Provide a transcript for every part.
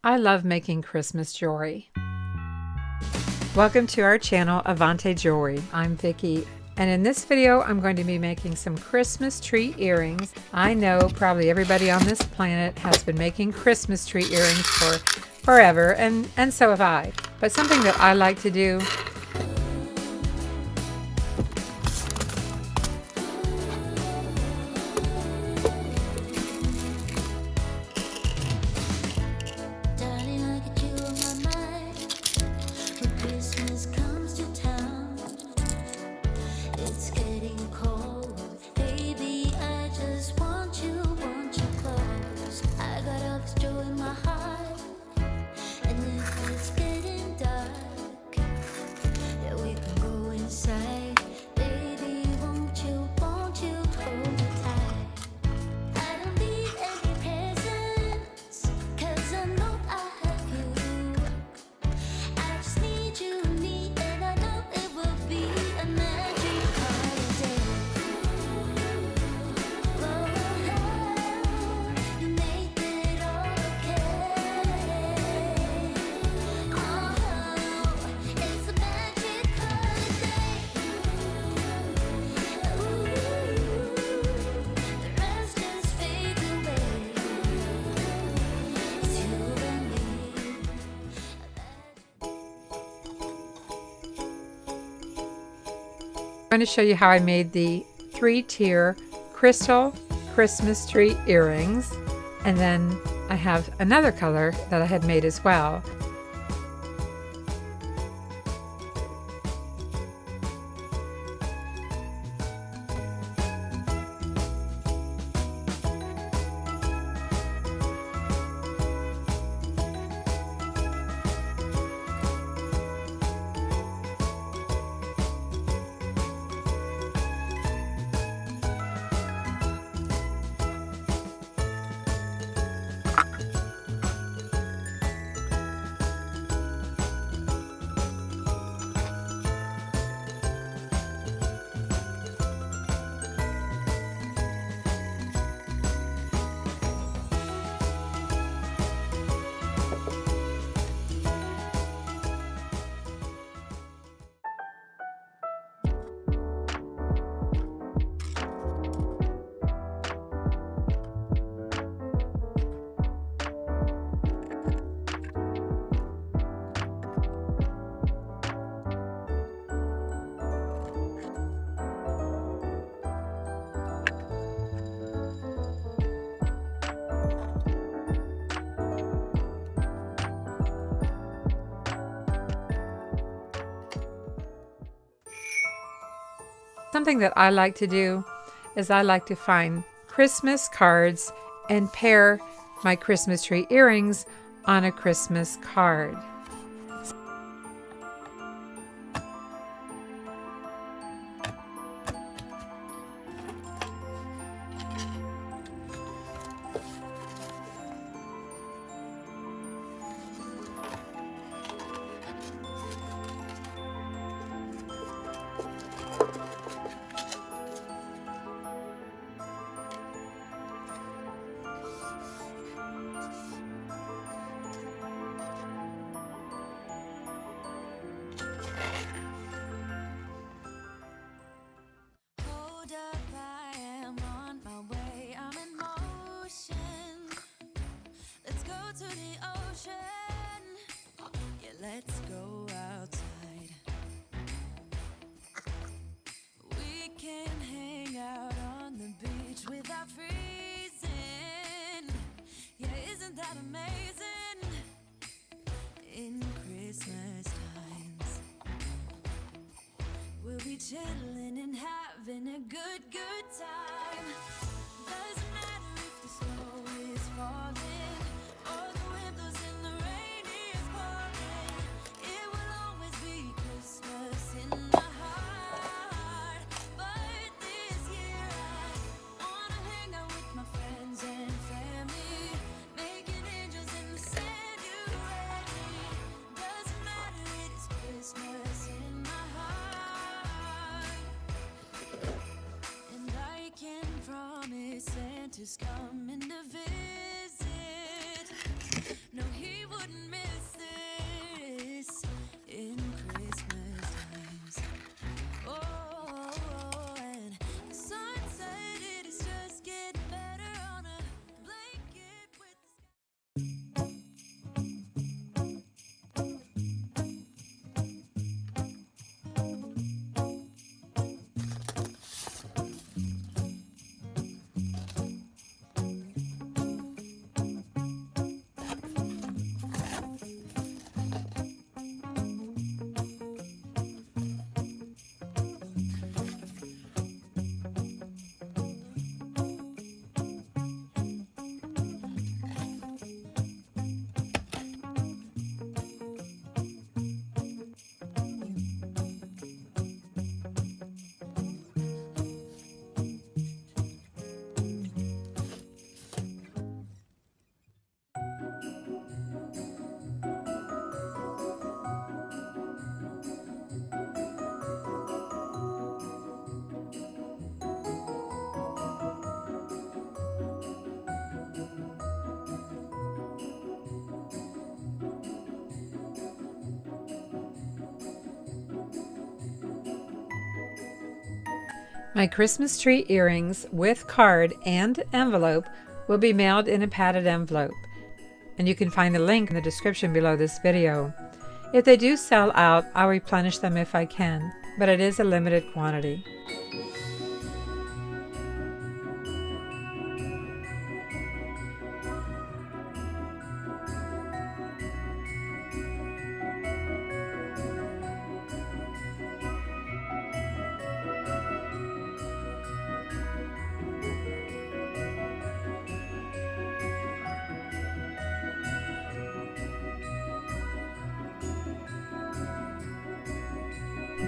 I love making Christmas jewelry. Welcome to our channel, Avante Jewelry. I'm Vickie, and in this video I'm going to be making some Christmas tree earrings. I know probably everybody on this planet has been making Christmas tree earrings for forever, and so have I. But something that I like to do I'm going to show you how I made the 3-tier crystal Christmas tree earrings, and then I have another color that I had made as well. Something that I like to do is I like to find Christmas cards and pair my Christmas tree earrings on a Christmas card. Let's go outside. We can hang out on the beach without freezing. Yeah, isn't that amazing? In Christmas times, we'll be chilling and having a good time. Doesn't matter if the snow is falling or the wind blows in the rain is pouring. It will always be Christmas in my heart. But this year I wanna hang out with my friends and family, making angels in the sand. You ready? Doesn't matter, it is Christmas in my heart. And My Christmas tree earrings with card and envelope will be mailed in a padded envelope, and you can find the link in the description below this video. If they do sell out, I'll replenish them if I can, but it is a limited quantity.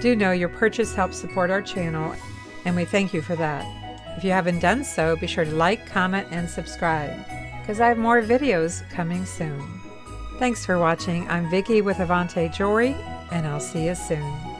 Do know your purchase helps support our channel, and we thank you for that. If you haven't done so, be sure to like, comment, and subscribe, because I have more videos coming soon. Thanks for watching. I'm Vickie with Avante Jewellery, and I'll see you soon.